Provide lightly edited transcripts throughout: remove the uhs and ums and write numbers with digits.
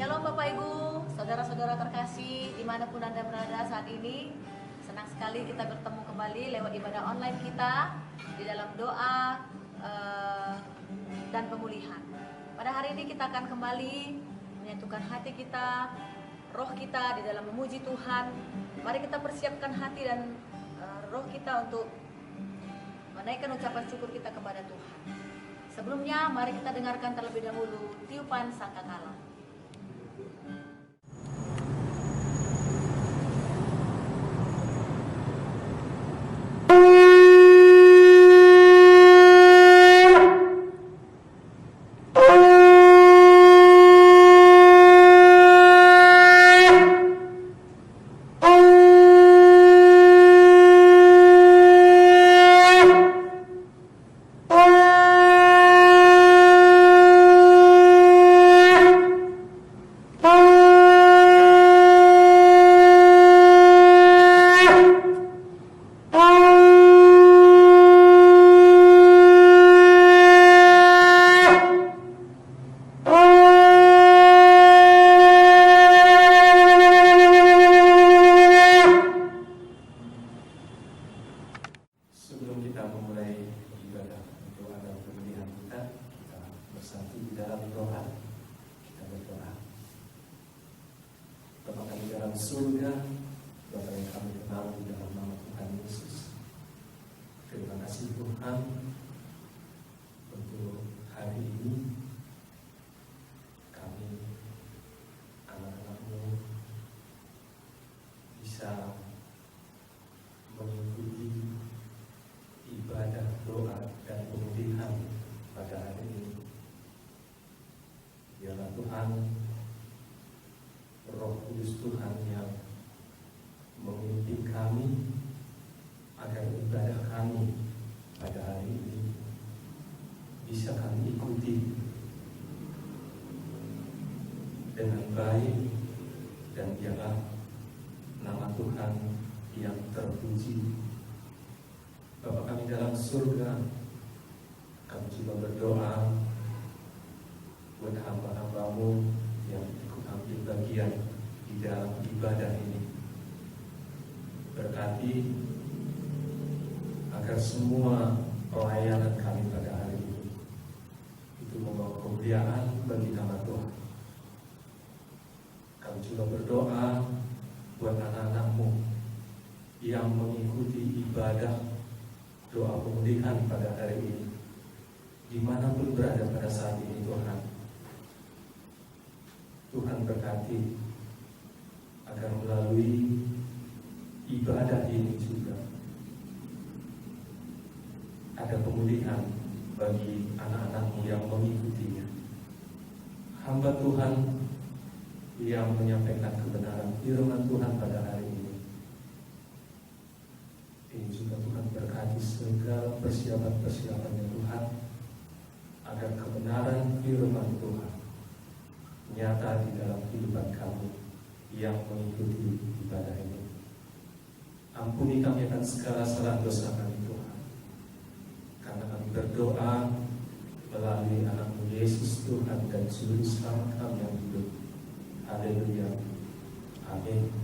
Shalom Bapak Ibu, saudara-saudara terkasih dimanapun Anda berada saat ini. Senang sekali kita bertemu kembali lewat ibadah online kita di dalam doa dan pemulihan. Pada hari ini kita akan kembali menyatukan hati kita, roh kita di dalam memuji Tuhan. Mari kita persiapkan hati dan roh kita untuk menaikkan ucapan syukur kita kepada Tuhan. Sebelumnya mari kita dengarkan terlebih dahulu tiupan sangkakala. dengan baik, dan ialah nama Tuhan yang terpuji. Bapa kami dalam surga, kami juga berdoa buat hamba-hambamu yang ikut ambil bagian di dalam ibadah ini. Berkati agar semua pelayanan kami pada hari ini itu membawa kemuliaan bagi nama Tuhan. Kami juga berdoa buat anak-anakmu yang mengikuti ibadah doa pemulihan pada hari ini, dimanapun berada pada saat ini. Tuhan berkati agar melalui ibadah ini juga ada pemulihan bagi anak-anakmu yang mengikutinya. Hamba Tuhan yang menyampaikan kebenaran firman Tuhan pada hari ini juga Tuhan berkati segala persiapan-persiapannya Tuhan, agar kebenaran firman Tuhan nyata di dalam kehidupan kami yang mengikuti ibadah ini. Ampuni kami akan segala salah dosa kami Tuhan, karena kami berdoa melalui anakmu Yesus Tuhan dan Juru Selamat kami yang hidup. Haleluya. Amin.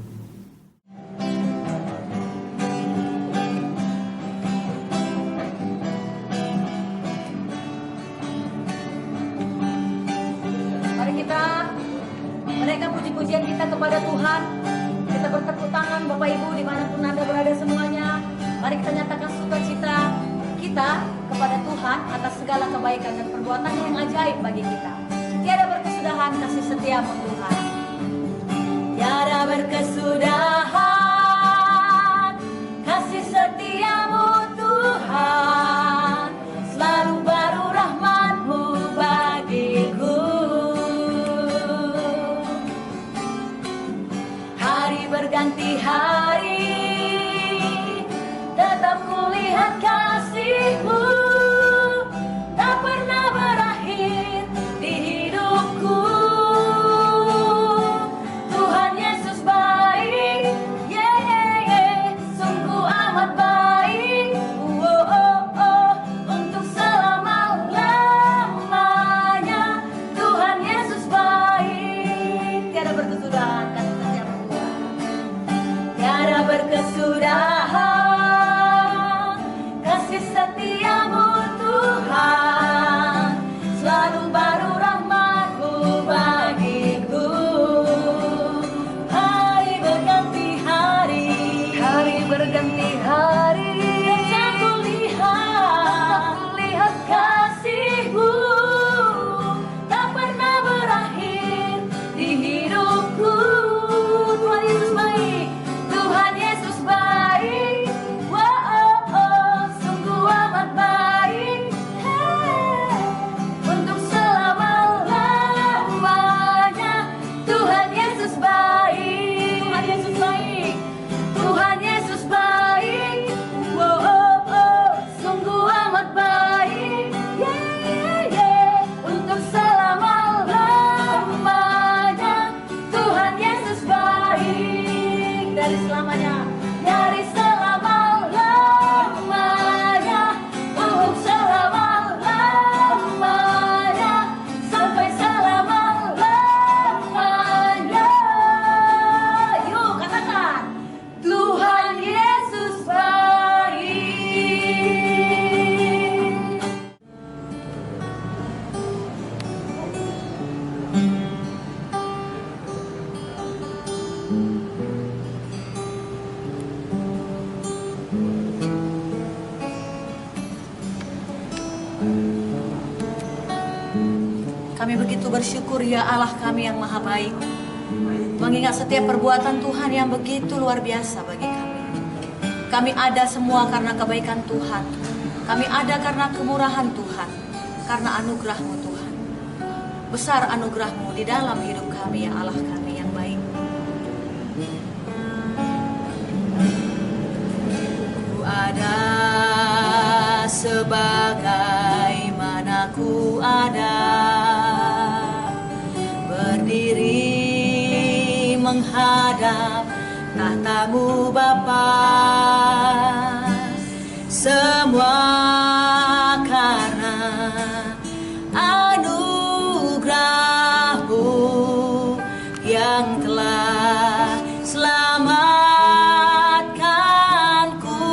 Mari kita menaikkan puji-pujian kita kepada Tuhan. Kita bertepuk tangan Bapak Ibu dimanapun Anda berada semuanya. Mari kita nyatakan sukacita kita kepada Tuhan atas segala kebaikan dan perbuatan yang ajaib bagi kita. Tiada berkesudahan kasih setiamu Tuhan. Tiada berkesudahan kasih setiamu Tuhan, selalu baru rahmat-Mu bagiku. Hari berganti hari, tetap kulihat kasih-Mu, tak pernah berakhir di hidupku. Tuhan Yesus baik, sungguh amat baik, untuk selama-lamanya. Tuhan Yesus baik. Tuhan, kasih setiamu Tuhan. Tiada berkesudahan, kasih setiamu Tuhan, selalu baru rahmat-Mu bagiku. Hari berganti hari, hari berganti hari, dan ku lihat kasih-Mu tak pernah berakhir di hidupku. Tuhan Yesus baik, Tuhan Yesus baik, wow, sungguh amat baik, untuk selama-lamanya. Tuhan Yesus baik, Tuhan Yesus baik, Tuhan Yesus baik, wow, sungguh amat baik, untuk selama-lamanya. Tuhan Yesus baik, dari selamanya, dari selama-lamanya, untuk selama-lamanya, sampai selama-lamanya. Yuk katakan, Tuhan Yesus baik. Kami begitu bersyukur ya Allah kami yang maha baik, mengingat setiap perbuatan Tuhan yang begitu luar biasa bagi kami. Kami ada semua karena kebaikan Tuhan. Kami ada karena kemurahan Tuhan, karena anugerah-Mu Tuhan. Besar anugerah-Mu di dalam hidup kami ya Allah kami yang baik. Ku ada sebagaimana ku ada, berdiri menghadap tahta-Mu Bapa. Semua karena anugerah-Mu yang telah selamatkanku.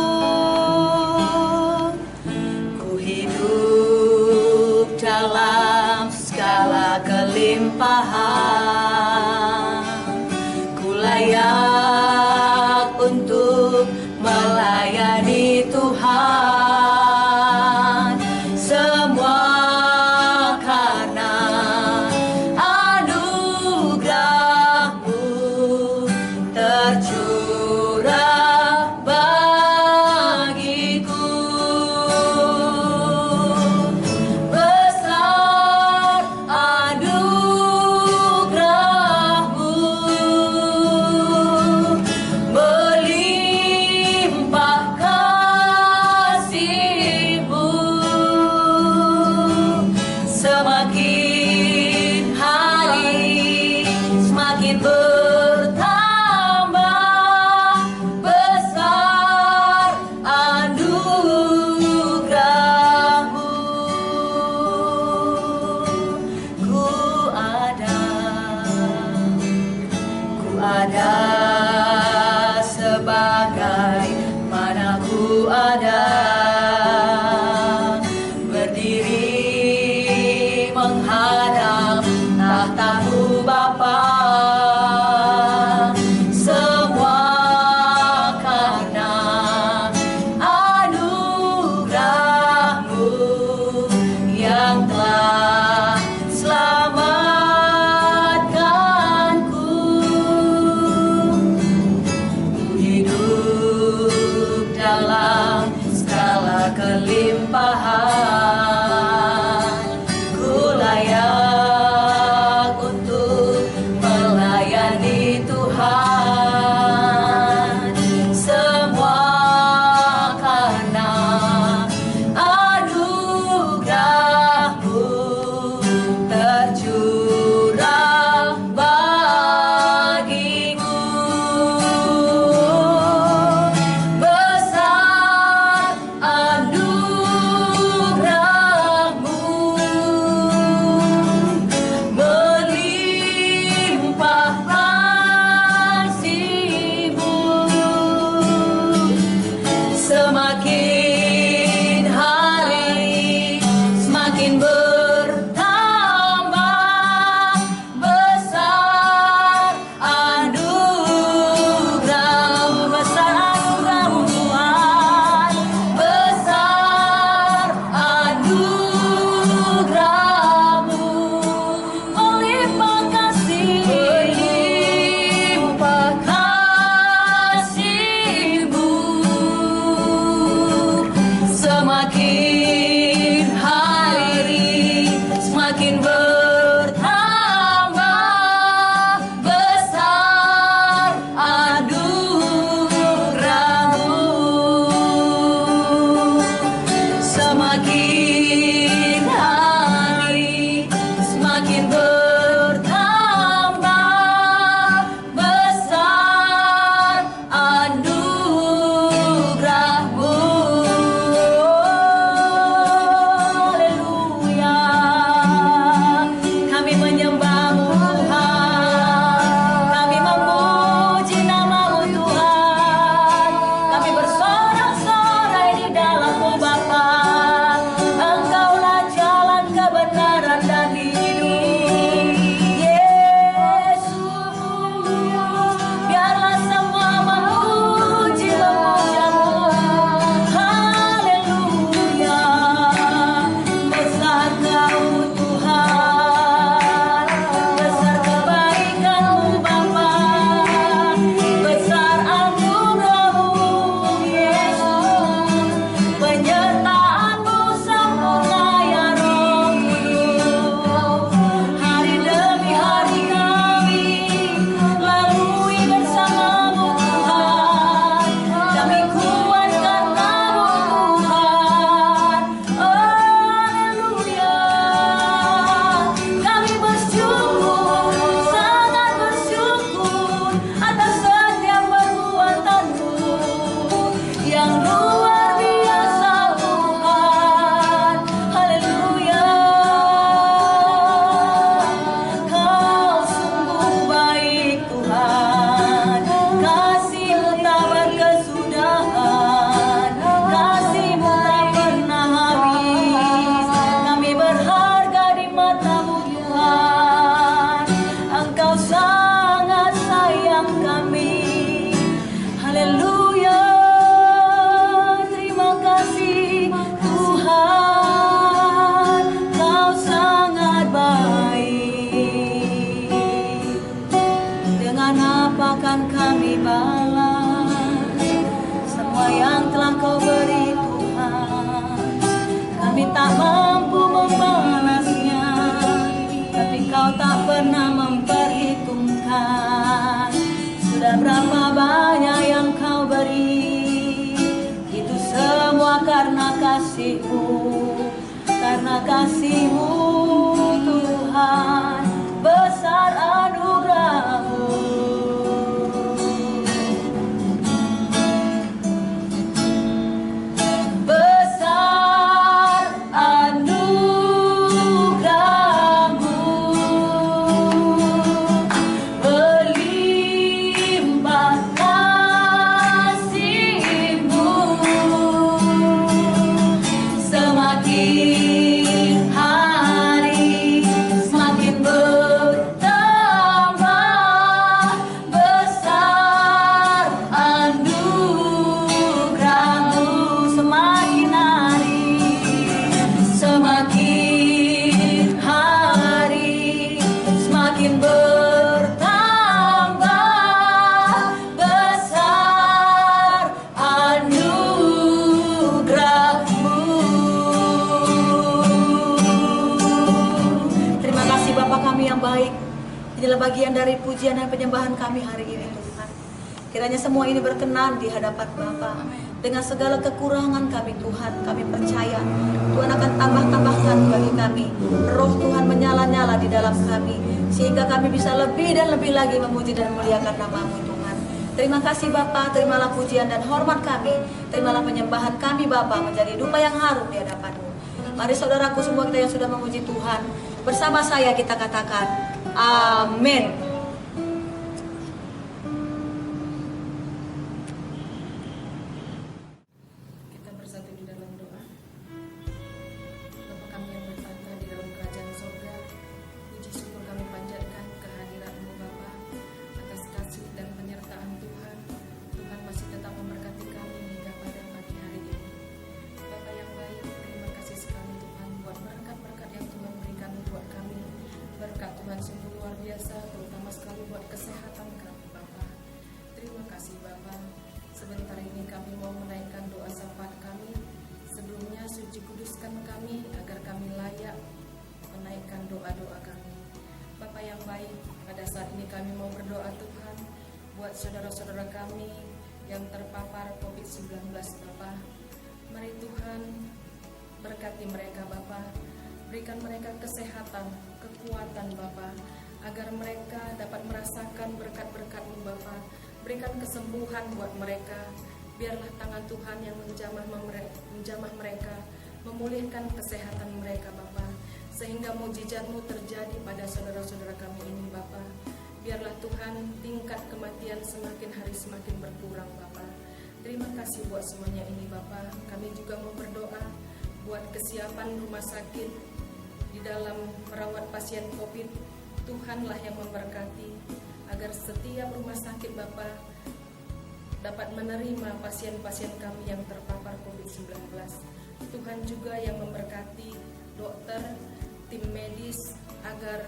Ku hidup dalam segala kelimpahan, ku layak untuk melayani Tuhan. Semua karena anugerah-Mu tercurah bagiku. Besar anugerah-Mu, melimpah kasih-Mu, semakin hari semakin bertambah. Besar anugerah-Mu, ku ada sebagai mana ku ada, berdiri menghadap tahta-Mu Bapa. Semua karena anugerah-Mu yang telah selamatkanku. apakan kami balas semua yang telah Kau beri Tuhan? Kami tak mampu membalasnya, tapi Kau tak pernah memperhitungkan. Sudah berapa banyak yang Kau beri, itu semua karena kasih-Mu, karena kasih-Mu Tuhan, besar anugerah-Mu. Besar anugerah-Mu, berlimpah kasih-Mu, semakin hari semakin bertambah. Besar anugerah-Mu, semakin hari semakin bertambah. Besar anugerah-Mu. Terima kasih Bapa kami yang baik. Inilah bagian dari pujian dan penyembahan kami hari ini Tuhan. Kiranya semua ini berkenan di hadapan Bapa. Dengan segala kekurangan kami Tuhan, kami percaya Tuhan akan tambah-tambahkan bagi kami. Roh Tuhan menyala-nyala di dalam kami, sehingga kami bisa lebih dan lebih lagi memuji dan memuliakan nama-Mu Tuhan. Terima kasih Bapa, terimalah pujian dan hormat kami. Terimalah penyembahan kami Bapa menjadi dupa yang harum di hadapan-Mu. Mari saudaraku semua kita yang sudah memuji Tuhan, bersama saya kita katakan amin. Kita bersatu di dalam doa. Bapa kami yang bertata di dalam kerajaan surga, puji syukur kami panjatkan kehadirat-Mu Bapa, atas kasih dan penyertaan Tuhan. Tuhan masih tetap memberkati kami hingga pada pagi hari ini. Bapa yang baik, terima kasih sekali Tuhan buat berkat-berkat yang Tuhan berikan buat kami. Berkat Tuhan sungguh luar biasa, terutama sekali buat kesehatan kami Bapa. Terima kasih Bapa. Sebentar ini kami mau menaikkan doa syafaat kami. Sebelumnya suci kuduskan kami agar kami layak menaikkan doa-doa kami. Bapa yang baik, pada saat ini kami mau berdoa Tuhan buat saudara-saudara kami yang terpapar COVID-19 Bapa. Mari Tuhan berkati mereka Bapa. Berikan mereka kesehatan, kekuatan Bapa, agar mereka dapat merasakan berkat-berkat-Mu Bapa. Berikan kesembuhan buat mereka. Biarlah tangan Tuhan yang menjamah mereka, memulihkan kesehatan mereka Bapa, sehingga mujizat-Mu terjadi pada saudara-saudara kami ini Bapa. Biarlah Tuhan tingkat kematian semakin hari semakin berkurang Bapa. Terima kasih buat semuanya ini Bapa. Kami juga mau berdoa buat kesiapan rumah sakit di dalam merawat pasien COVID. Tuhanlah yang memberkati agar setiap rumah sakit Bapa dapat menerima pasien-pasien kami yang terpapar COVID-19. Tuhan juga yang memberkati dokter, tim medis, agar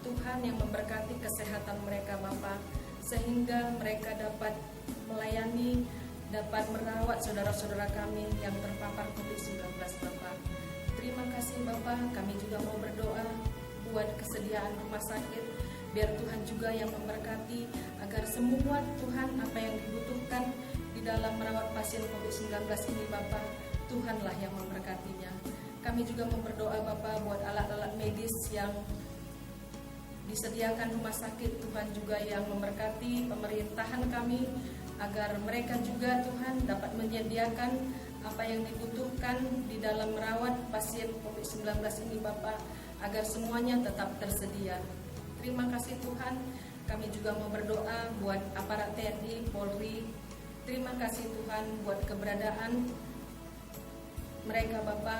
Tuhan yang memberkati kesehatan mereka Bapa, sehingga mereka dapat melayani, dapat merawat saudara-saudara kami yang terpapar COVID-19 Bapa. Terima kasih Bapa. Kami juga mau berdoa buat kesediaan rumah sakit. Biar Tuhan juga yang memberkati agar semua Tuhan apa yang dibutuhkan di dalam merawat pasien COVID-19 ini Bapa, Tuhanlah yang memberkatinya. Kami juga berdoa Bapa buat alat-alat medis yang disediakan rumah sakit. Tuhan juga yang memberkati pemerintahan kami agar mereka juga Tuhan dapat menyediakan apa yang dibutuhkan di dalam merawat pasien COVID-19 ini Bapa, agar semuanya tetap tersedia. Terima kasih Tuhan. Kami juga mau berdoa buat aparat TNI, Polri. Terima kasih Tuhan buat keberadaan mereka Bapa.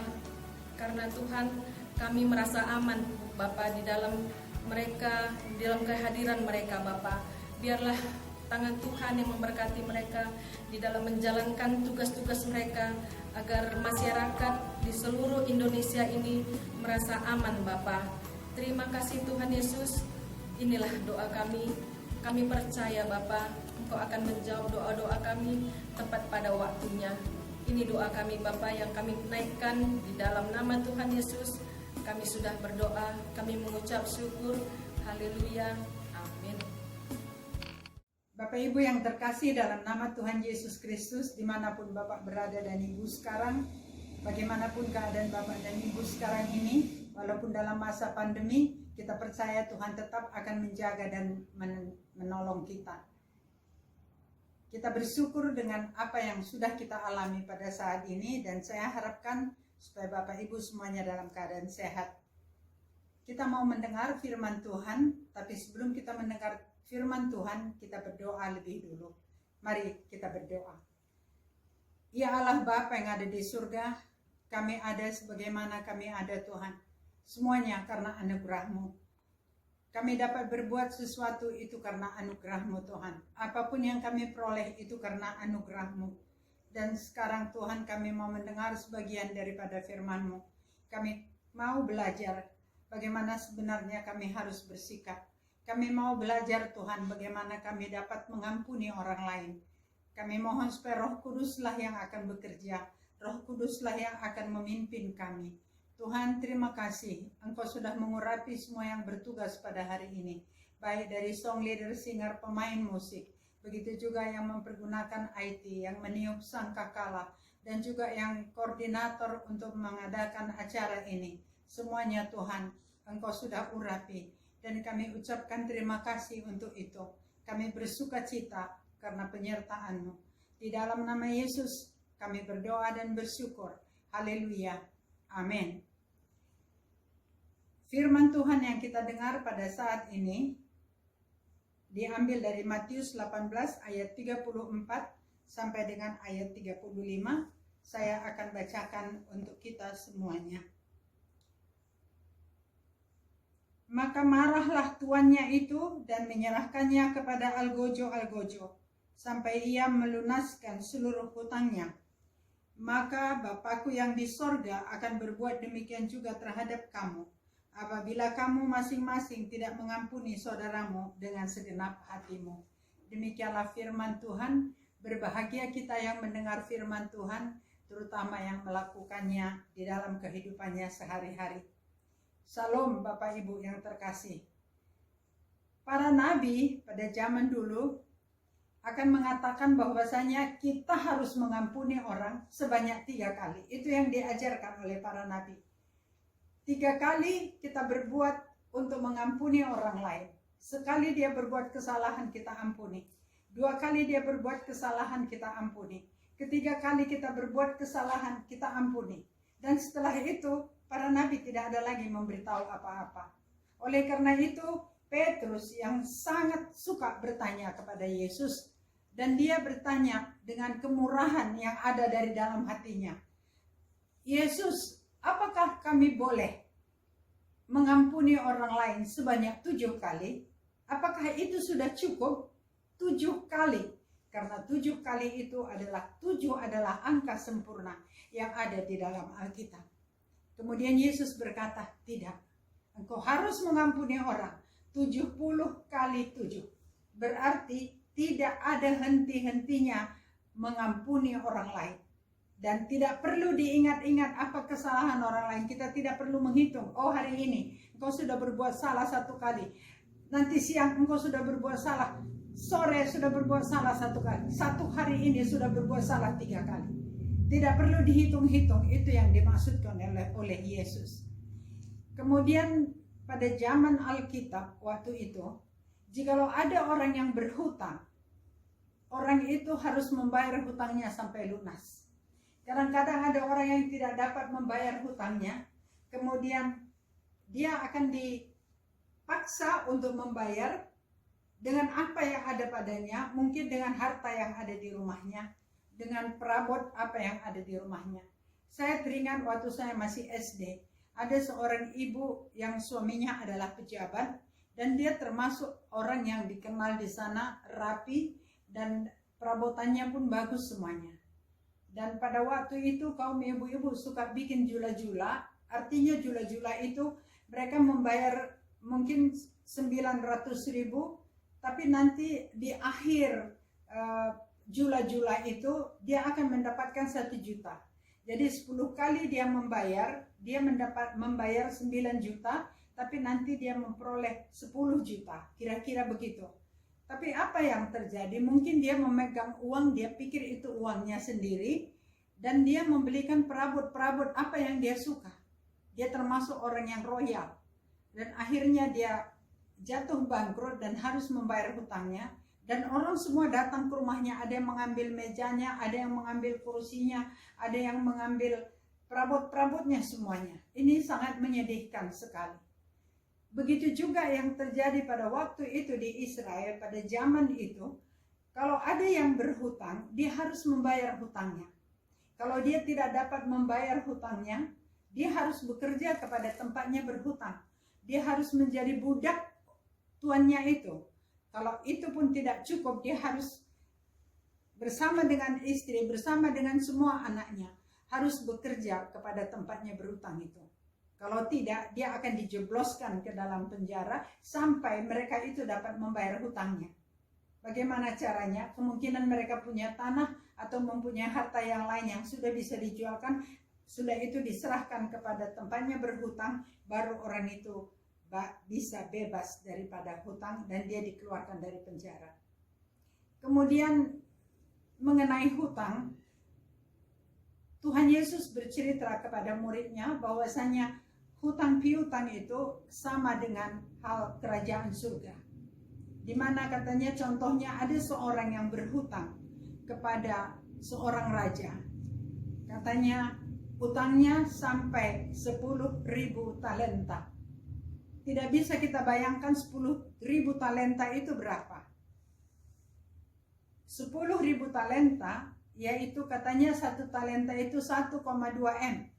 Karena Tuhan kami merasa aman Bapa di dalam mereka, di dalam kehadiran mereka Bapa. Biarlah tangan Tuhan yang memberkati mereka di dalam menjalankan tugas-tugas mereka, agar masyarakat di seluruh Indonesia ini merasa aman Bapa. Terima kasih Tuhan Yesus. Inilah doa kami. Kami percaya Bapa, Engkau akan menjawab doa-doa kami tepat pada waktunya. Ini doa kami Bapa yang kami naikkan di dalam nama Tuhan Yesus. Kami sudah berdoa, kami mengucap syukur. Haleluya. Amin. Bapak Ibu yang terkasih dalam nama Tuhan Yesus Kristus, dimanapun Bapak berada dan Ibu sekarang, bagaimanapun keadaan Bapak dan Ibu sekarang ini, walaupun dalam masa pandemi, kita percaya Tuhan tetap akan menjaga dan menolong kita. Kita bersyukur dengan apa yang sudah kita alami pada saat ini, dan saya harapkan supaya Bapak Ibu semuanya dalam keadaan sehat. Kita mau mendengar firman Tuhan, tapi sebelum kita mendengar firman Tuhan, kita berdoa lebih dulu. Mari kita berdoa. Ya Allah Bapa yang ada di surga, kami ada sebagaimana kami ada Tuhan. Semuanya karena anugerah-Mu. Kami dapat berbuat sesuatu itu karena anugerah-Mu Tuhan. Apapun yang kami peroleh itu karena anugerah-Mu. Dan sekarang Tuhan kami mau mendengar sebagian daripada firman-Mu. Kami mau belajar bagaimana sebenarnya kami harus bersikap. Kami mau belajar Tuhan bagaimana kami dapat mengampuni orang lain. Kami mohon supaya Roh Kuduslah yang akan bekerja. Roh Kuduslah yang akan memimpin kami. Tuhan, terima kasih. Engkau sudah mengurapi semua yang bertugas pada hari ini. Baik dari song leader, singer, pemain musik. Begitu juga yang mempergunakan IT, yang meniup sangkakala. Dan juga yang koordinator untuk mengadakan acara ini. Semuanya Tuhan, Engkau sudah urapi. Dan kami ucapkan terima kasih untuk itu. Kami bersuka cita karena penyertaan-Mu. Di dalam nama Yesus, kami berdoa dan bersyukur. Haleluya. Amin. Firman Tuhan yang kita dengar pada saat ini diambil dari Matius 18 ayat 34 sampai dengan ayat 35. Saya akan bacakan untuk kita semuanya. Maka marahlah tuannya itu dan menyerahkannya kepada algojo-algojo sampai ia melunaskan seluruh hutangnya. Maka Bapakku yang di sorga akan berbuat demikian juga terhadap kamu, apabila kamu masing-masing tidak mengampuni saudaramu dengan segenap hatimu. Demikianlah firman Tuhan. Berbahagia kita yang mendengar firman Tuhan, terutama yang melakukannya di dalam kehidupannya sehari-hari. Salam Bapak Ibu yang terkasih. Para nabi pada zaman dulu akan mengatakan bahwasanya kita harus mengampuni orang sebanyak 3 kali. Itu yang diajarkan oleh para nabi. 3 kali kita berbuat untuk mengampuni orang lain. Sekali dia berbuat kesalahan, kita ampuni. 2 kali dia berbuat kesalahan, kita ampuni. 3 kali kita berbuat kesalahan, kita ampuni. Dan setelah itu, para nabi tidak ada lagi memberitahu apa-apa. Oleh karena itu, Petrus yang sangat suka bertanya kepada Yesus, dan dia bertanya dengan kemurahan yang ada dari dalam hatinya. Yesus, apakah kami boleh mengampuni orang lain sebanyak 7 kali? Apakah itu sudah cukup? 7 kali. Karena 7 kali itu adalah 7 adalah angka sempurna yang ada di dalam Alkitab. Kemudian Yesus berkata, tidak. Engkau harus mengampuni orang 70 kali 7. Berarti tidak ada henti-hentinya mengampuni orang lain. Dan tidak perlu diingat-ingat apa kesalahan orang lain. Kita tidak perlu menghitung. Oh, hari ini engkau sudah berbuat salah 1 kali. Nanti siang engkau sudah berbuat salah. Sore sudah berbuat salah 1 kali. 1 hari ini sudah berbuat salah 3 kali. Tidak perlu dihitung-hitung. Itu yang dimaksudkan oleh Yesus. Kemudian pada zaman Alkitab waktu itu, jikalau ada orang yang berhutang, orang itu harus membayar hutangnya sampai lunas. Kadang-kadang ada orang yang tidak dapat membayar hutangnya, kemudian dia akan dipaksa untuk membayar dengan apa yang ada padanya, mungkin dengan harta yang ada di rumahnya, dengan perabot apa yang ada di rumahnya. Saya teringat waktu saya masih SD, ada seorang ibu yang suaminya adalah pejabat, dan dia termasuk orang yang dikenal di sana rapi, dan perabotannya pun bagus semuanya. Dan pada waktu itu kaum ibu-ibu suka bikin jula-jula. Artinya jula-jula itu mereka membayar mungkin 900.000 tapi nanti di akhir jula-jula itu dia akan mendapatkan 1 juta. Jadi 10 kali dia membayar 9 juta, tapi nanti dia memperoleh 10 juta, kira-kira begitu. Tapi apa yang terjadi? Mungkin dia memegang uang, dia pikir itu uangnya sendiri, dan dia membelikan perabot-perabot apa yang dia suka. Dia termasuk orang yang royal, dan akhirnya dia jatuh bangkrut dan harus membayar hutangnya. Dan orang semua datang ke rumahnya, ada yang mengambil mejanya, ada yang mengambil kursinya, ada yang mengambil perabot-perabotnya semuanya. Ini sangat menyedihkan sekali. Begitu juga yang terjadi pada waktu itu di Israel, pada zaman itu, kalau ada yang berhutang, dia harus membayar hutangnya. Kalau dia tidak dapat membayar hutangnya, dia harus bekerja kepada tempatnya berhutang. Dia harus menjadi budak tuannya itu. Kalau itu pun tidak cukup, dia harus bersama dengan istri, bersama dengan semua anaknya, harus bekerja kepada tempatnya berhutang itu. Kalau tidak, dia akan dijebloskan ke dalam penjara sampai mereka itu dapat membayar hutangnya. Bagaimana caranya? Kemungkinan mereka punya tanah atau mempunyai harta yang lain yang sudah bisa dijualkan, sudah itu diserahkan kepada tempatnya berhutang, baru orang itu bisa bebas daripada hutang dan dia dikeluarkan dari penjara. Kemudian mengenai hutang, Tuhan Yesus bercerita kepada muridnya bahwasanya hutang piutang itu sama dengan hal kerajaan surga. Di mana katanya contohnya ada seorang yang berhutang kepada seorang raja. Katanya hutangnya sampai 10.000 talenta. Tidak bisa kita bayangkan 10.000 talenta itu berapa. 10.000 talenta, yaitu katanya 1 talenta itu 1,2 M.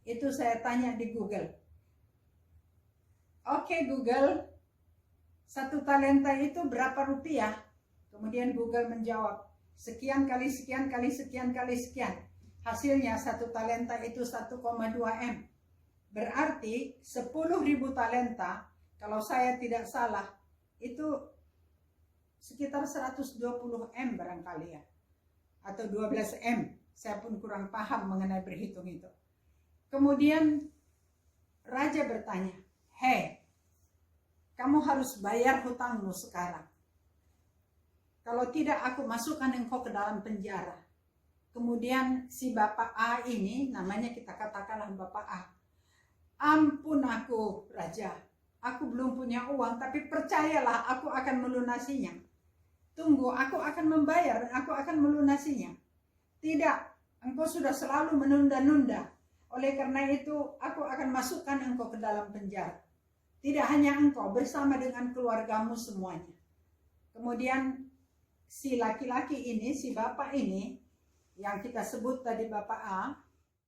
Itu saya tanya di Google. Oke Google, 1 talenta itu berapa rupiah? Kemudian Google menjawab, sekian kali sekian kali sekian kali sekian. Hasilnya 1 talenta itu 1,2 M. Berarti 10.000 talenta, kalau saya tidak salah, itu sekitar 120 M barangkali ya. Atau 12 M. Saya pun kurang paham mengenai berhitung itu. Kemudian raja bertanya, "Hei, kamu harus bayar hutangmu sekarang. Kalau tidak aku masukkan engkau ke dalam penjara." Kemudian si Bapak A ini, namanya kita katakanlah Bapak A. "Ampun aku, Raja, aku belum punya uang, tapi percayalah aku akan melunasinya. Tunggu, aku akan membayar, aku akan melunasinya." "Tidak, engkau sudah selalu menunda-nunda. Oleh karena itu, aku akan masukkan engkau ke dalam penjara. Tidak hanya engkau, bersama dengan keluargamu semuanya." Kemudian si laki-laki ini, si bapak ini, yang kita sebut tadi Bapak A,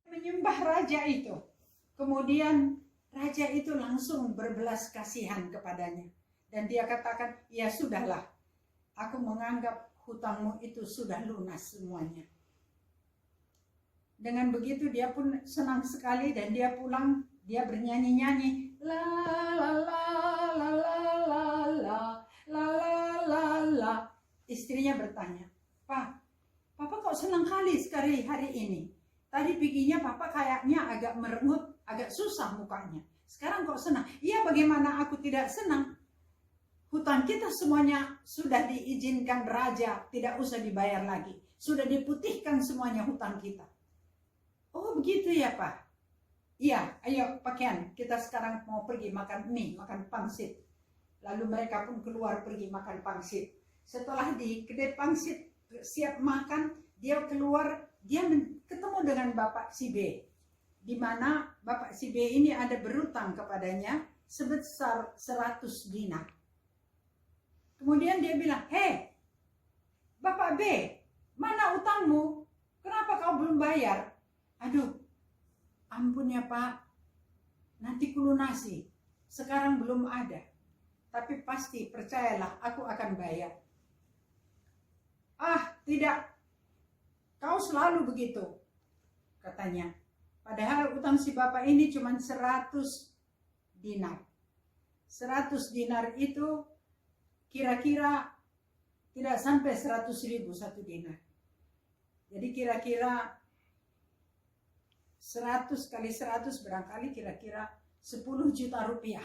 menyembah raja itu. Kemudian raja itu langsung berbelas kasihan kepadanya. Dan dia katakan, "Ya sudahlah, aku menganggap hutangmu itu sudah lunas semuanya." Dengan begitu dia pun senang sekali dan dia pulang, dia bernyanyi-nyanyi. La la la la la la la la la la. Istrinya bertanya, "Pak, Papa kok senang sekali hari ini? Tadi piginya Papa kayaknya agak merengut, agak susah mukanya. Sekarang kok senang?" "Iya, bagaimana aku tidak senang? Hutang kita semuanya sudah diizinkan raja, tidak usah dibayar lagi. Sudah diputihkan semuanya hutang kita." "Oh begitu ya Pak? Iya, ayo pakaian, kita sekarang mau pergi makan mie, makan pangsit." Lalu mereka pun keluar pergi makan pangsit. Setelah di kedai pangsit siap makan, dia keluar, dia ketemu dengan Bapak si B. Di mana Bapak si B ini ada berutang kepadanya sebesar 100 dinar. Kemudian dia bilang, "Hei, Bapak B, mana utangmu? Kenapa kau belum bayar?" "Aduh, ampun ya Pak, nanti kulunasi. Sekarang belum ada. Tapi pasti percayalah aku akan bayar." "Ah, tidak. Kau selalu begitu," katanya. Padahal utang si bapak ini cuma 100 dinar. 100 dinar itu kira-kira tidak sampai 100.000 satu dinar. Jadi kira-kira 100 kali 100 barangkali kira-kira 10 juta rupiah.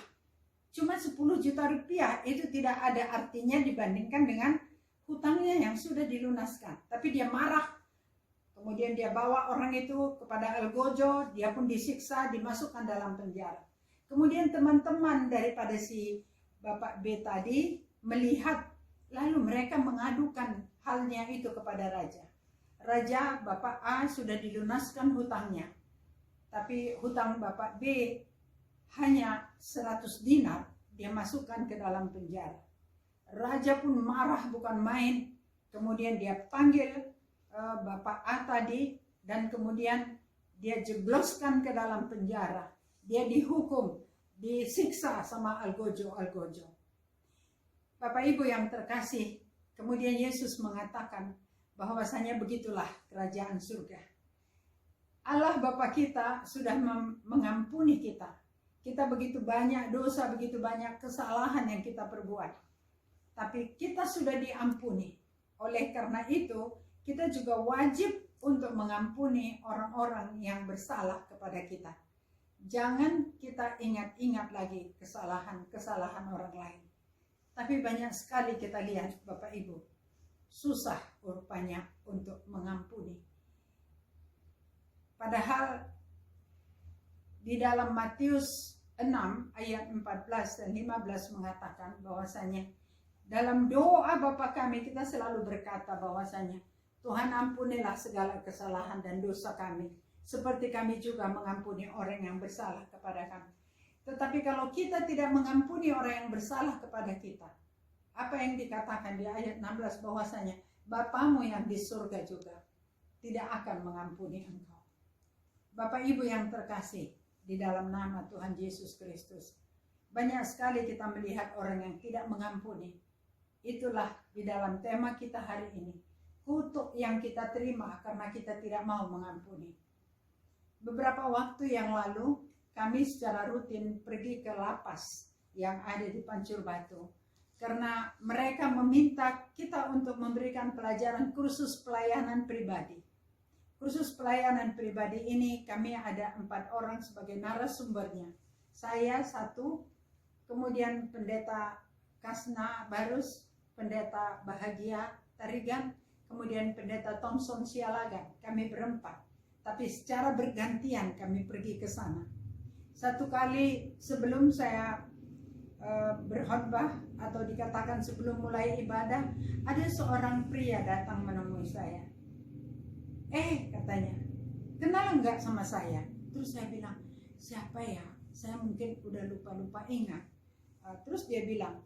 Cuma 10 juta rupiah itu tidak ada artinya dibandingkan dengan hutangnya yang sudah dilunaskan. Tapi dia marah. Kemudian dia bawa orang itu kepada Algojo, dia pun disiksa, dimasukkan dalam penjara. Kemudian teman-teman daripada si Bapak B tadi melihat, lalu mereka mengadukan halnya itu kepada raja. Raja, Bapak A sudah dilunaskan hutangnya. Tapi hutang Bapak B hanya 100 dinar, dia masukkan ke dalam penjara. Raja pun marah bukan main. Kemudian dia panggil Bapak A tadi dan kemudian dia jebloskan ke dalam penjara. Dia dihukum, disiksa sama Algojo. Bapak Ibu yang terkasih, kemudian Yesus mengatakan bahwasanya begitulah kerajaan surga. Allah Bapa kita sudah mengampuni kita. Kita begitu banyak dosa, begitu banyak kesalahan yang kita perbuat. Tapi kita sudah diampuni. Oleh karena itu, kita juga wajib untuk mengampuni orang-orang yang bersalah kepada kita. Jangan kita ingat-ingat lagi kesalahan-kesalahan orang lain. Tapi banyak sekali kita lihat, Bapak Ibu, susah rupanya untuk mengampuni. Padahal di dalam Matius 6 ayat 14 dan 15 mengatakan bahwasanya dalam doa Bapa kami kita selalu berkata bahwasanya Tuhan ampunilah segala kesalahan dan dosa kami, seperti kami juga mengampuni orang yang bersalah kepada kami. Tetapi kalau kita tidak mengampuni orang yang bersalah kepada kita, apa yang dikatakan di ayat 16 bahwasanya Bapamu yang di surga juga tidak akan mengampuni engkau. Bapak Ibu yang terkasih, di dalam nama Tuhan Yesus Kristus, banyak sekali kita melihat orang yang tidak mengampuni. Itulah di dalam tema kita hari ini, kutuk yang kita terima karena kita tidak mau mengampuni. Beberapa waktu yang lalu kami secara rutin pergi ke lapas yang ada di Pancur Batu, karena mereka meminta kita untuk memberikan pelajaran kursus pelayanan pribadi. Kursus pelayanan pribadi ini kami ada 4 orang sebagai narasumbernya. Saya 1, kemudian Pendeta Kasna Barus, Pendeta Bahagia Tarigan, kemudian Pendeta Thompson Sialagan. Kami berempat, tapi secara bergantian kami pergi ke sana. Satu kali sebelum saya berkhotbah atau dikatakan sebelum mulai ibadah, ada seorang pria datang menemui saya. Katanya, kenal enggak sama saya? Terus saya bilang, siapa ya? Saya mungkin udah lupa-lupa ingat. Terus dia bilang,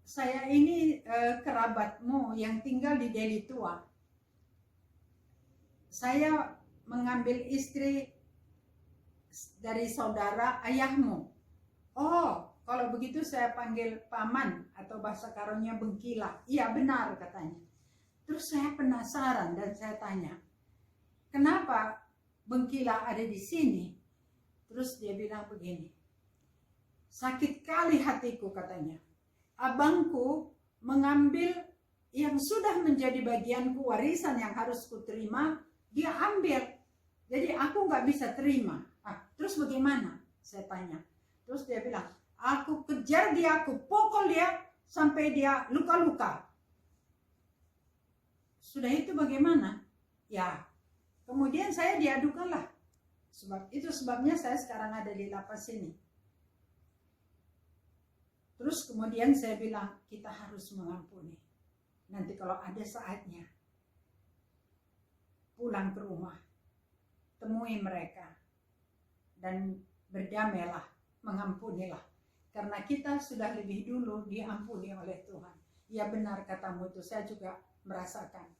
saya ini kerabatmu yang tinggal di Deli Tua. Saya mengambil istri dari saudara ayahmu. Oh, kalau begitu saya panggil paman atau bahasa Karonya bengkila. Iya benar katanya. Terus saya penasaran dan saya tanya, kenapa bengkila ada di sini? Terus dia bilang begini, sakit kali hatiku katanya. Abangku mengambil yang sudah menjadi bagianku, warisan yang harus kuterima, dia ambil. Jadi aku nggak bisa terima. Terus bagaimana? Saya tanya. Terus dia bilang, aku kejar dia, aku pukul dia sampai dia luka-luka. Sudah itu bagaimana? Ya, kemudian saya diadukanlah. Itu sebabnya saya sekarang ada di lapas ini. Terus kemudian saya bilang, kita harus mengampuni. Nanti kalau ada saatnya, pulang ke rumah, temui mereka, dan berdamailah, mengampunilah. Karena kita sudah lebih dulu diampuni oleh Tuhan. Ya benar katamu itu, saya juga merasakan.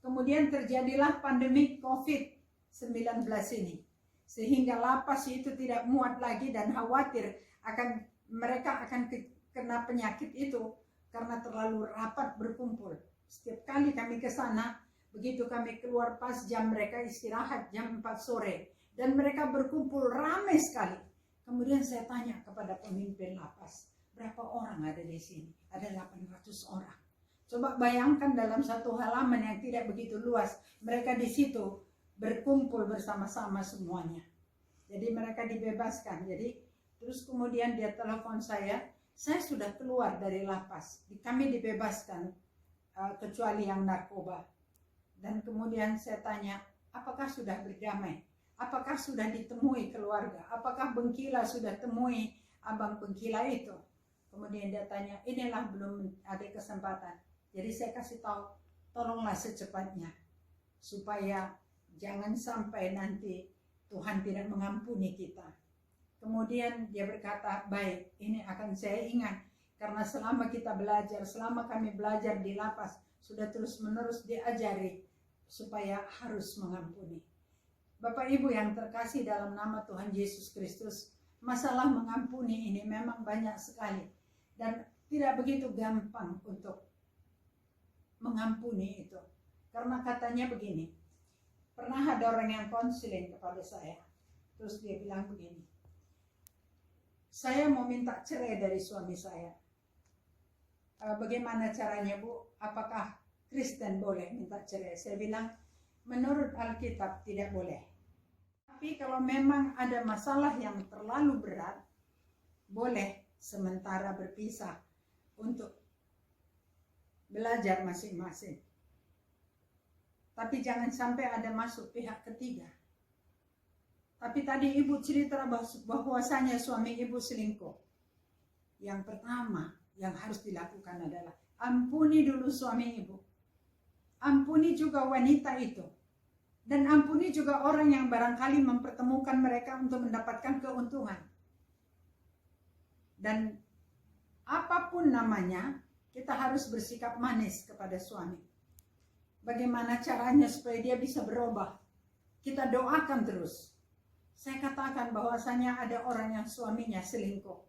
Kemudian terjadilah pandemi COVID-19 ini. Sehingga lapas itu tidak muat lagi dan khawatir mereka akan kena penyakit itu karena terlalu rapat berkumpul. Setiap kali kami ke sana, begitu kami keluar pas jam mereka istirahat jam 4 sore dan mereka berkumpul ramai sekali. Kemudian saya tanya kepada pemimpin lapas, Berapa orang ada di sini? Ada 800 orang. Coba bayangkan dalam satu halaman yang tidak begitu luas, mereka di situ berkumpul bersama-sama semuanya. Jadi mereka dibebaskan. Jadi terus kemudian dia telepon saya sudah keluar dari lapas. Kami dibebaskan kecuali yang narkoba. Dan kemudian saya tanya, apakah sudah berdamai? Apakah sudah ditemui keluarga? Apakah Bengkila sudah temui abang Bengkila itu? Kemudian dia tanya, inilah belum ada kesempatan. Jadi saya kasih tahu, tolonglah secepatnya. Supaya jangan sampai nanti Tuhan tidak mengampuni kita. Kemudian dia berkata, baik, ini akan saya ingat. Karena selama kita belajar, selama kami belajar di lapas, sudah terus-menerus diajari supaya harus mengampuni. Bapak Ibu yang terkasih dalam nama Tuhan Yesus Kristus, masalah mengampuni ini memang banyak sekali. Dan tidak begitu gampang untuk mengampuni itu. Karena katanya begini, pernah ada orang yang konseling kepada saya. Terus dia bilang begini, saya mau minta cerai dari suami saya. Bagaimana caranya, Bu? Apakah Kristen boleh minta cerai? Saya bilang, menurut Alkitab tidak boleh. Tapi kalau memang ada masalah yang terlalu berat, boleh sementara berpisah untuk belajar masing-masing. Tapi jangan sampai ada masuk pihak ketiga. Tapi tadi ibu cerita bahwasanya suami ibu selingkuh. Yang pertama yang harus dilakukan adalah ampuni dulu suami ibu. Ampuni juga wanita itu. Dan ampuni juga orang yang barangkali mempertemukan mereka untuk mendapatkan keuntungan. Dan apapun namanya, kita harus bersikap manis kepada suami. Bagaimana caranya supaya dia bisa berubah? Kita doakan terus. Saya katakan bahwasanya ada orang yang suaminya selingkuh.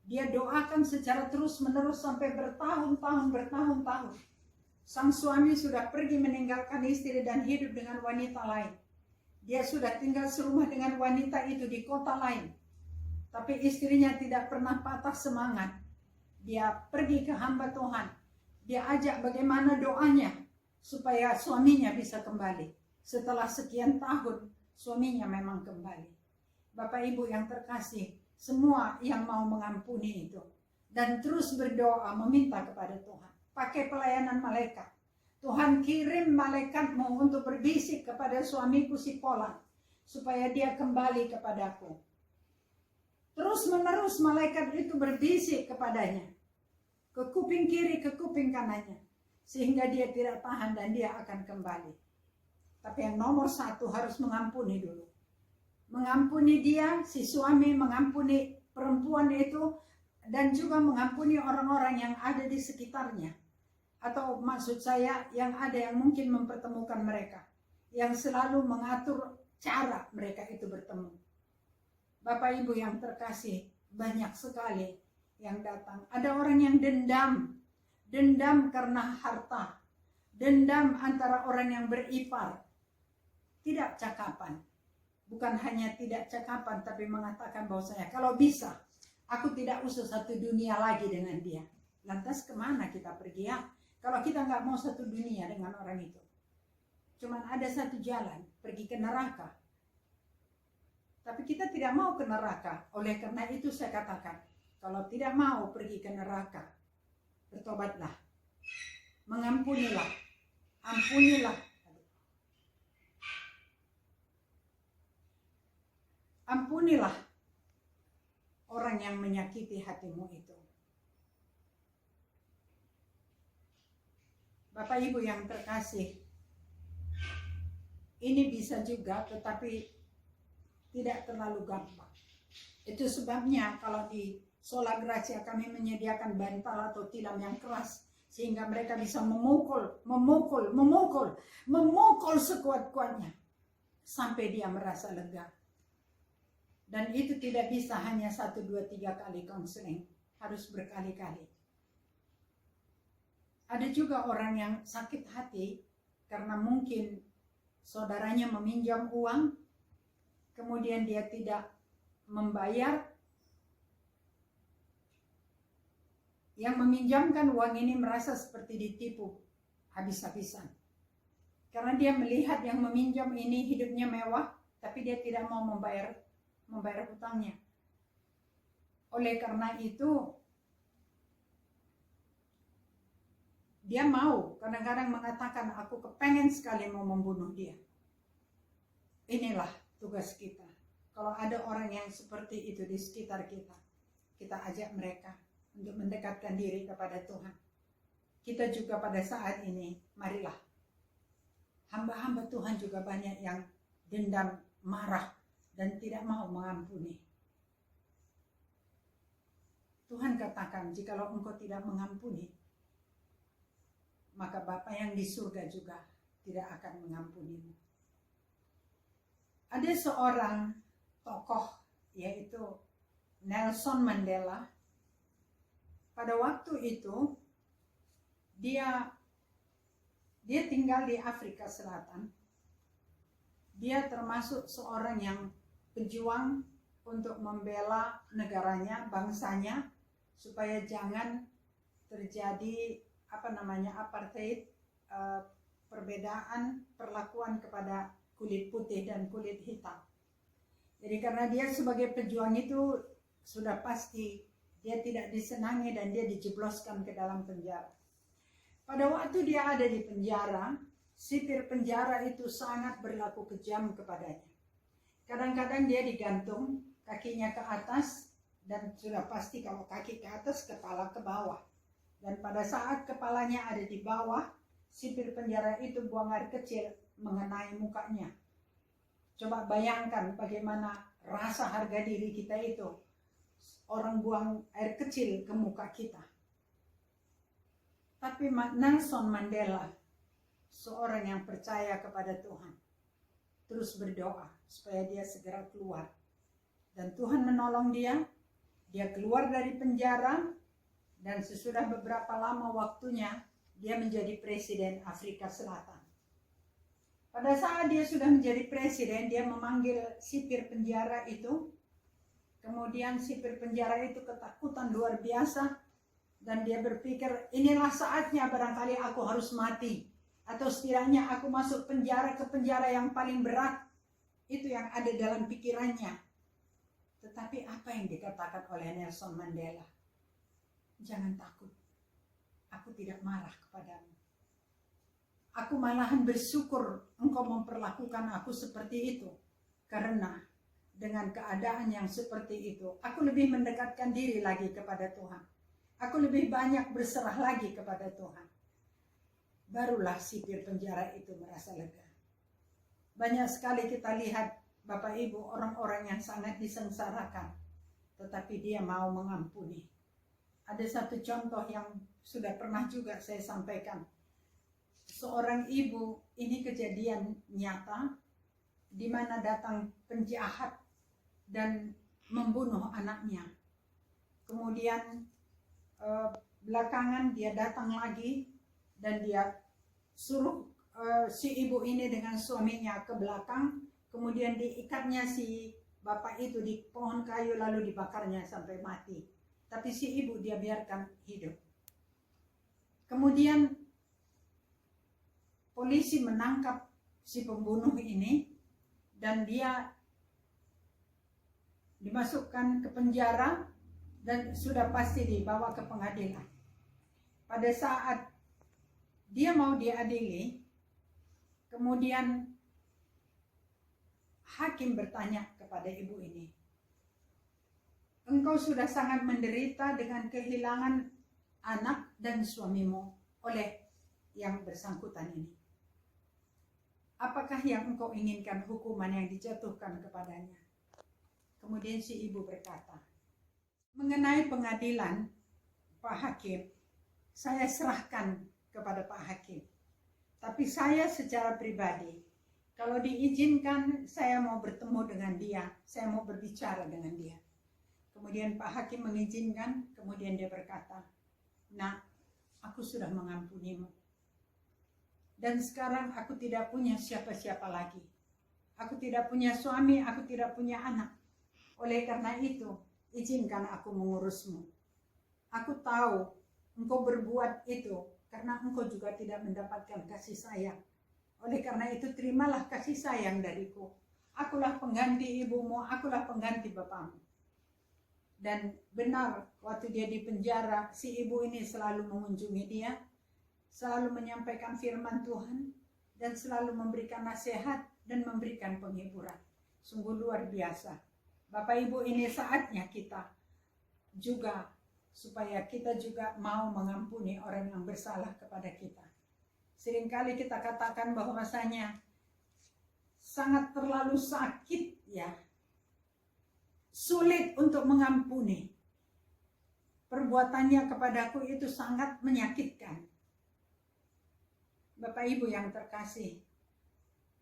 Dia doakan secara terus-menerus sampai bertahun-tahun. Sang suami sudah pergi meninggalkan istri dan hidup dengan wanita lain. Dia sudah tinggal serumah dengan wanita itu di kota lain. Tapi istrinya tidak pernah patah semangat. Dia pergi ke hamba Tuhan. Dia ajak bagaimana doanya supaya suaminya bisa kembali. Setelah sekian tahun, suaminya memang kembali. Bapak Ibu yang terkasih, semua yang mau mengampuni itu dan terus berdoa meminta kepada Tuhan. Pakai pelayanan malaikat. Tuhan kirim malaikatmu untuk berbisik kepada suamiku si Polan supaya dia kembali kepadaku. Terus menerus malaikat itu berbisik kepadanya. Ke kuping kiri, ke kuping kanannya. Sehingga dia tidak tahan dan dia akan kembali. Tapi yang nomor satu harus mengampuni dulu. Mengampuni dia, si suami mengampuni perempuan itu. Dan juga mengampuni orang-orang yang ada di sekitarnya. Atau maksud saya yang ada yang mungkin mempertemukan mereka. Yang selalu mengatur cara mereka itu bertemu. Bapak Ibu yang terkasih, banyak sekali yang datang. Ada orang yang dendam. Dendam karena harta. Dendam antara orang yang beripar. Tidak cakapan. Bukan hanya tidak cakapan, tapi mengatakan bahwasanya kalau bisa, aku tidak usah satu dunia lagi dengan dia. Lantas kemana kita pergi ya? Kalau kita nggak mau satu dunia dengan orang itu. Cuman ada satu jalan, pergi ke neraka. Tapi kita tidak mau ke neraka. Oleh karena itu saya katakan, kalau tidak mau pergi ke neraka, bertobatlah. Mengampunilah. Ampunilah. Ampunilah orang yang menyakiti hatimu itu. Bapak Ibu yang terkasih, ini bisa juga tetapi tidak terlalu gampang. Itu sebabnya kalau di Sola Gracia kami menyediakan bantal atau tilam yang keras sehingga mereka bisa memukul sekuat-kuatnya sampai dia merasa lega. Dan itu tidak bisa hanya 1, 2, 3 kali konseling, harus berkali-kali. Ada juga orang yang sakit hati karena mungkin saudaranya meminjam uang, kemudian dia tidak membayar, yang meminjamkan uang ini merasa seperti ditipu habis-habisan. Karena dia melihat yang meminjam ini hidupnya mewah, tapi dia tidak mau membayar hutangnya. Oleh karena itu, dia mau kadang-kadang mengatakan, aku kepengen sekali mau membunuh dia. Inilah tugas kita. Kalau ada orang yang seperti itu di sekitar kita, kita ajak mereka untuk mendekatkan diri kepada Tuhan. Kita juga pada saat ini, marilah. Hamba-hamba Tuhan juga banyak yang dendam, marah, dan tidak mau mengampuni. Tuhan katakan, jikalau engkau tidak mengampuni, maka Bapa yang di surga juga tidak akan mengampunimu. Ada seorang tokoh, yaitu Nelson Mandela. Pada waktu itu, dia tinggal di Afrika Selatan. Dia termasuk seorang yang berjuang untuk membela negaranya, bangsanya, supaya jangan terjadi apartheid, perbedaan perlakuan kepada kulit putih dan kulit hitam. Jadi karena dia sebagai pejuang itu sudah pasti dia tidak disenangi dan dia dijebloskan ke dalam penjara. Pada waktu dia ada di penjara, sipir penjara itu sangat berlaku kejam kepadanya. Kadang-kadang dia digantung kakinya ke atas, dan sudah pasti kalau kaki ke atas, kepala ke bawah. Dan pada saat kepalanya ada di bawah, sipir penjara itu buang air kecil mengenai mukanya. Coba bayangkan bagaimana rasa harga diri kita itu. Orang buang air kecil ke muka kita. Tapi Nelson Mandela, seorang yang percaya kepada Tuhan, terus berdoa supaya dia segera keluar. Dan Tuhan menolong dia. Dia keluar dari penjara, dan sesudah beberapa lama waktunya, dia menjadi presiden Afrika Selatan. Pada saat dia sudah menjadi presiden, dia memanggil sipir penjara itu. Kemudian sipir penjara itu ketakutan luar biasa. Dan dia berpikir, inilah saatnya barangkali aku harus mati. Atau setidaknya aku masuk penjara ke penjara yang paling berat. Itu yang ada dalam pikirannya. Tetapi apa yang dikatakan oleh Nelson Mandela? Jangan takut. Aku tidak marah kepadamu. Aku malahan bersyukur engkau memperlakukan aku seperti itu. Karena dengan keadaan yang seperti itu, aku lebih mendekatkan diri lagi kepada Tuhan. Aku lebih banyak berserah lagi kepada Tuhan. Barulah sipir penjara itu merasa lega. Banyak sekali kita lihat, Bapak Ibu, orang-orang yang sangat disengsarakan, tetapi dia mau mengampuni. Ada satu contoh yang sudah pernah juga saya sampaikan. Seorang ibu, ini kejadian nyata, di mana datang penjahat dan membunuh anaknya. Kemudian belakangan dia datang lagi dan dia suruh si ibu ini dengan suaminya ke belakang, kemudian diikatnya si bapak itu di pohon kayu lalu dibakarnya sampai mati. Tapi si ibu dia biarkan hidup. Kemudian polisi menangkap si pembunuh ini dan dia dimasukkan ke penjara dan sudah pasti dibawa ke pengadilan. Pada saat dia mau diadili, kemudian hakim bertanya kepada ibu ini, engkau sudah sangat menderita dengan kehilangan anak dan suamimu oleh yang bersangkutan ini. Apakah yang engkau inginkan hukuman yang dijatuhkan kepadanya? Kemudian si ibu berkata, mengenai pengadilan, Pak Hakim, saya serahkan kepada Pak Hakim. Tapi saya secara pribadi, kalau diizinkan, saya mau bertemu dengan dia, saya mau berbicara dengan dia. Kemudian Pak Hakim mengizinkan, kemudian dia berkata, nah, aku sudah mengampunimu. Dan sekarang aku tidak punya siapa-siapa lagi. Aku tidak punya suami, aku tidak punya anak. Oleh karena itu, izinkan aku mengurusmu. Aku tahu engkau berbuat itu karena engkau juga tidak mendapatkan kasih sayang. Oleh karena itu terimalah kasih sayang dariku. Akulah pengganti ibumu, akulah pengganti bapamu. Dan benar, waktu dia di penjara, si ibu ini selalu mengunjungi dia, selalu menyampaikan firman Tuhan, dan selalu memberikan nasihat dan memberikan penghiburan. Sungguh luar biasa. Bapak Ibu, ini saatnya kita juga, supaya kita juga mau mengampuni orang yang bersalah kepada kita. Seringkali kita katakan bahwasanya sangat terlalu sakit ya, sulit untuk mengampuni. Perbuatannya kepadaku itu sangat menyakitkan. Bapak Ibu yang terkasih,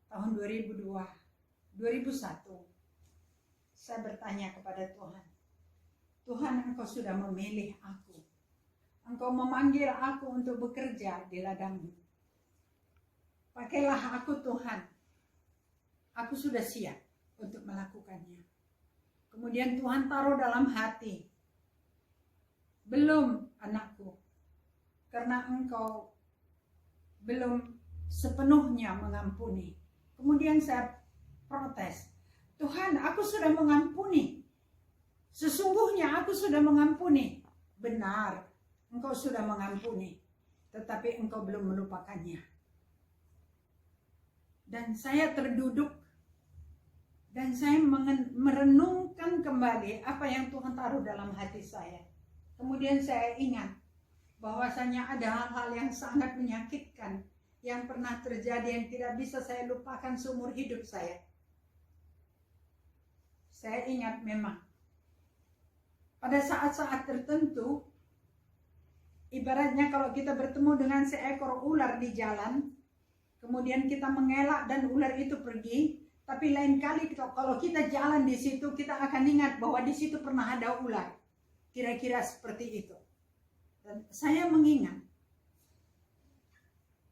tahun 2001 saya bertanya kepada Tuhan, Tuhan, Engkau sudah memilih aku, Engkau memanggil aku untuk bekerja di ladang-Mu. Pakailah aku Tuhan, aku sudah siap untuk melakukannya. Kemudian Tuhan taruh dalam hati, belum anakku, karena engkau belum sepenuhnya mengampuni. Kemudian saya protes, Tuhan, aku sudah mengampuni. Sesungguhnya aku sudah mengampuni. Benar, engkau sudah mengampuni, tetapi engkau belum melupakannya. Dan saya terduduk dan saya merenungkan kembali apa yang Tuhan taruh dalam hati saya. Kemudian saya ingat bahwasanya ada hal-hal yang sangat menyakitkan yang pernah terjadi yang tidak bisa saya lupakan seumur hidup saya. Saya ingat memang pada saat-saat tertentu, ibaratnya kalau kita bertemu dengan seekor ular di jalan, kemudian kita mengelak dan ular itu pergi, tapi lain kali kalau kita jalan di situ, kita akan ingat bahwa di situ pernah ada ular. Kira-kira seperti itu. Dan saya mengingat.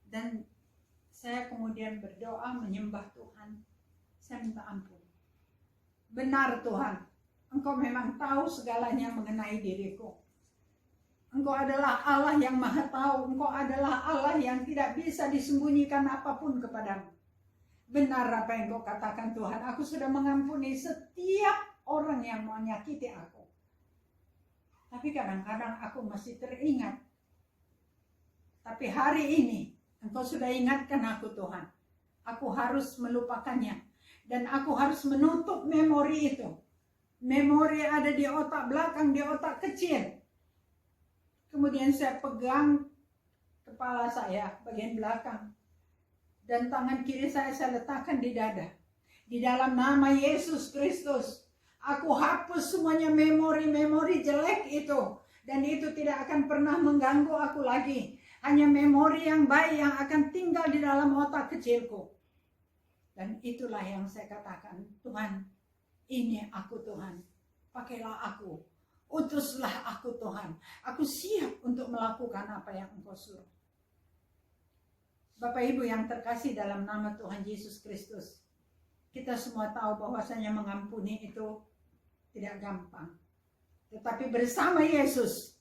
Dan saya kemudian berdoa menyembah Tuhan. Saya minta ampun. Benar Tuhan, Engkau memang tahu segalanya mengenai diriku. Engkau adalah Allah yang maha tahu. Engkau adalah Allah yang tidak bisa disembunyikan apapun kepadamu. Benar apa yang Engkau katakan Tuhan. Aku sudah mengampuni setiap orang yang menyakiti aku. Tapi kadang-kadang aku masih teringat. Tapi hari ini Engkau sudah ingatkan aku Tuhan. Aku harus melupakannya. Dan aku harus menutup memori itu. Memori ada di otak belakang, di otak kecil. Kemudian saya pegang kepala saya bagian belakang. Dan tangan kiri saya letakkan di dada. Di dalam nama Yesus Kristus, aku hapus semuanya memori-memori jelek itu. Dan itu tidak akan pernah mengganggu aku lagi. Hanya memori yang baik yang akan tinggal di dalam otak kecilku. Dan itulah yang saya katakan, Tuhan, ini aku Tuhan. Pakailah aku. Utuslah aku Tuhan. Aku siap untuk melakukan apa yang Engkau suruh. Bapak Ibu yang terkasih dalam nama Tuhan Yesus Kristus. Kita semua tahu bahwasanya mengampuni itu tidak gampang. Tetapi bersama Yesus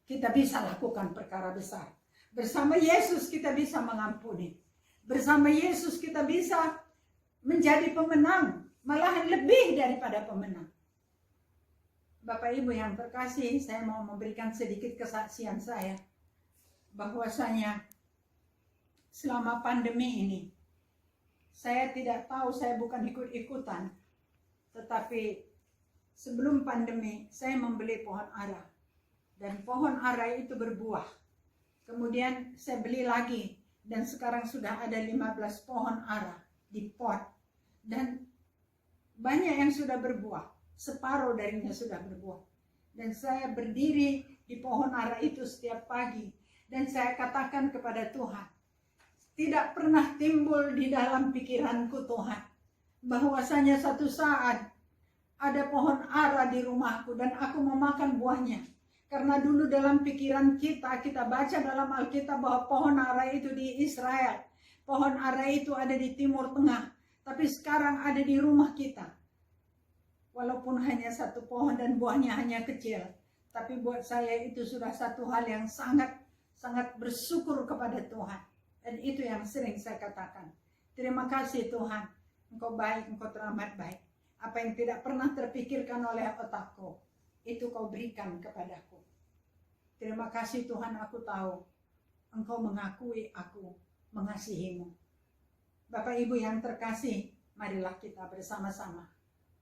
kita bisa lakukan perkara besar. Bersama Yesus kita bisa mengampuni. Bersama Yesus kita bisa menjadi pemenang. Malahan lebih daripada pemenang. Bapak Ibu yang terkasih, saya mau memberikan sedikit kesaksian saya. Bahwasanya selama pandemi ini, saya tidak tahu, saya bukan ikut-ikutan. Tetapi sebelum pandemi, saya membeli pohon ara. Dan pohon ara itu berbuah. Kemudian saya beli lagi. Dan sekarang sudah ada 15 pohon ara di pot. Dan banyak yang sudah berbuah. Separuh darinya sudah berbuah. Dan saya berdiri di pohon ara itu setiap pagi. Dan saya katakan kepada Tuhan, tidak pernah timbul di dalam pikiranku Tuhan, bahwasanya satu saat ada pohon ara di rumahku dan aku memakan buahnya. Karena dulu dalam pikiran kita baca dalam Alkitab bahwa pohon ara itu di Israel. Pohon ara itu ada di Timur Tengah. Tapi sekarang ada di rumah kita. Walaupun hanya satu pohon dan buahnya hanya kecil. Tapi buat saya itu sudah satu hal yang sangat bersyukur kepada Tuhan. Dan itu yang sering saya katakan. Terima kasih Tuhan, Engkau baik, Engkau teramat baik. Apa yang tidak pernah terpikirkan oleh otakku, itu Kau berikan kepadaku. Terima kasih Tuhan, aku tahu Engkau mengakui aku mengasihimu. Bapak Ibu yang terkasih, marilah kita bersama-sama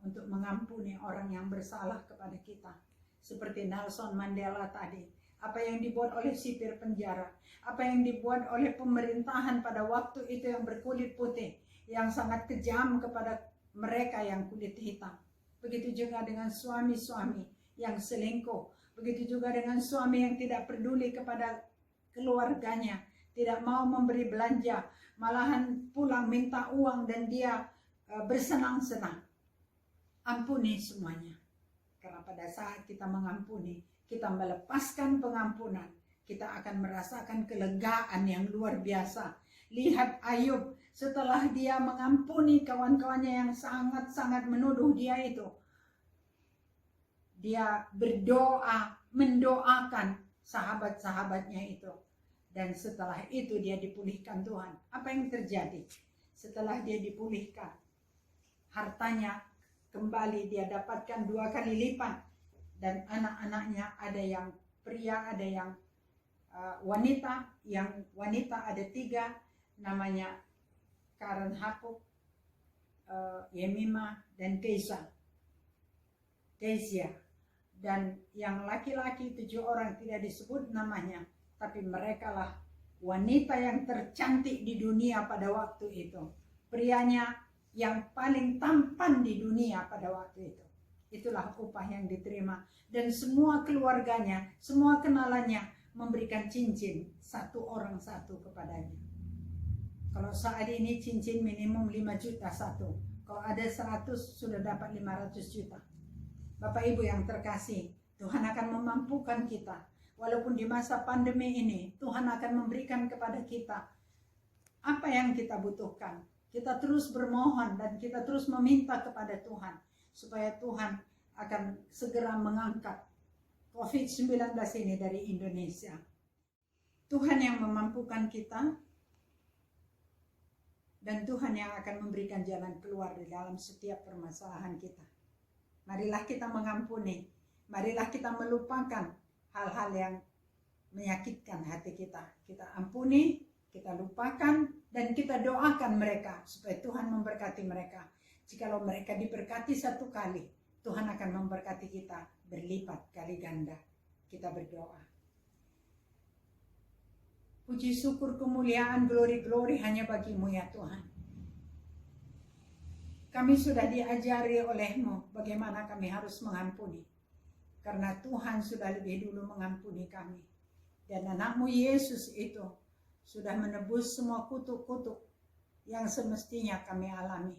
untuk mengampuni orang yang bersalah kepada kita. Seperti Nelson Mandela tadi, apa yang dibuat oleh sipir penjara, apa yang dibuat oleh pemerintahan pada waktu itu yang berkulit putih, yang sangat kejam kepada mereka yang kulit hitam. Begitu juga dengan suami-suami yang selingkuh, begitu juga dengan suami yang tidak peduli kepada keluarganya, tidak mau memberi belanja, malahan pulang minta uang dan dia bersenang-senang. Ampuni semuanya. Karena pada saat kita mengampuni, kita melepaskan pengampunan, kita akan merasakan kelegaan yang luar biasa. Lihat Ayub, setelah dia mengampuni kawan-kawannya yang sangat-sangat menuduh dia itu, dia berdoa, mendoakan sahabat-sahabatnya itu. Dan setelah itu dia dipulihkan Tuhan. Apa yang terjadi? Setelah dia dipulihkan, hartanya kembali dia dapatkan 2 kali lipat. Dan anak-anaknya ada yang pria, ada yang wanita. Yang wanita ada 3, namanya Karen Hapuk, Yemima, dan Keisha. Dan yang laki-laki 7 orang tidak disebut namanya, tapi mereka lah wanita yang tercantik di dunia pada waktu itu. Prianya yang paling tampan di dunia pada waktu itu. Itulah upah yang diterima. Dan semua keluarganya, semua kenalannya memberikan cincin 1 orang 1 kepadanya. Kalau saat ini cincin minimum 5 juta 1. Kalau ada 100 sudah dapat 500 juta. Bapak Ibu yang terkasih, Tuhan akan memampukan kita. Walaupun di masa pandemi ini, Tuhan akan memberikan kepada kita apa yang kita butuhkan. Kita terus bermohon dan kita terus meminta kepada Tuhan, supaya Tuhan akan segera mengangkat COVID-19 ini dari Indonesia. Tuhan yang memampukan kita, dan Tuhan yang akan memberikan jalan keluar di dalam setiap permasalahan kita. Marilah kita mengampuni, marilah kita melupakan hal-hal yang menyakitkan hati kita. Kita ampuni, kita lupakan, dan kita doakan mereka supaya Tuhan memberkati mereka. Jikalau mereka diberkati 1 kali, Tuhan akan memberkati kita berlipat kali ganda. Kita berdoa. Puji syukur kemuliaan, glory hanya bagi-Mu ya Tuhan. Kami sudah diajari oleh-Mu bagaimana kami harus mengampuni. Karena Tuhan sudah lebih dulu mengampuni kami. Dan anak-Mu Yesus itu sudah menebus semua kutuk-kutuk yang semestinya kami alami.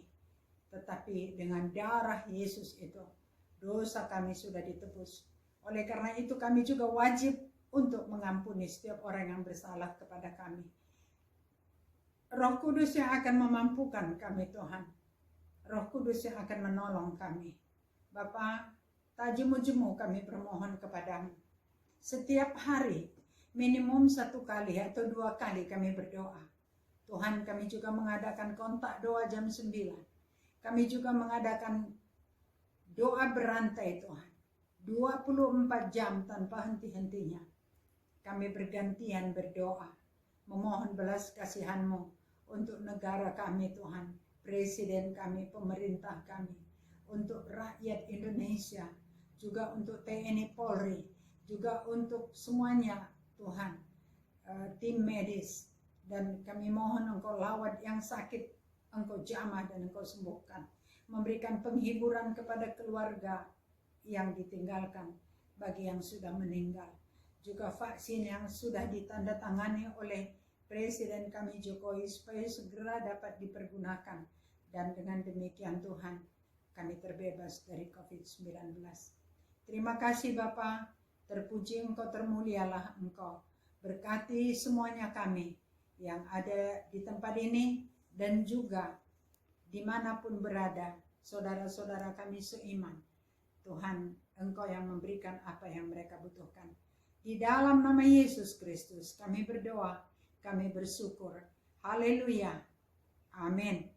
Tetapi dengan darah Yesus itu, dosa kami sudah ditebus. Oleh karena itu kami juga wajib untuk mengampuni setiap orang yang bersalah kepada kami. Roh Kudus yang akan memampukan kami Tuhan. Roh Kudus yang akan menolong kami. Bapa, tak jemu-jemu kami bermohon kepadamu. Setiap hari, minimum 1 kali atau 2 kali kami berdoa. Tuhan, kami juga mengadakan kontak doa jam 9. Kami juga mengadakan doa berantai Tuhan. 24 jam tanpa henti-hentinya. Kami bergantian berdoa. Memohon belas kasihan-Mu untuk negara kami Tuhan. Presiden kami, pemerintah kami. Untuk rakyat Indonesia. Juga untuk TNI Polri. Juga untuk semuanya Tuhan. Tim medis. Dan kami mohon Engkau lawat yang sakit. Engkau jamah dan Engkau sembuhkan. Memberikan penghiburan kepada keluarga yang ditinggalkan bagi yang sudah meninggal. Juga vaksin yang sudah ditandatangani oleh Presiden kami Jokowi supaya segera dapat dipergunakan. Dan dengan demikian Tuhan, kami terbebas dari COVID-19. Terima kasih Bapa, terpuji Engkau, termulialah Engkau. Berkati semuanya kami yang ada di tempat ini dan juga dimanapun berada, saudara-saudara kami seiman. Tuhan Engkau yang memberikan apa yang mereka butuhkan. Di dalam nama Yesus Kristus kami berdoa, kami bersyukur. Haleluya. Amin.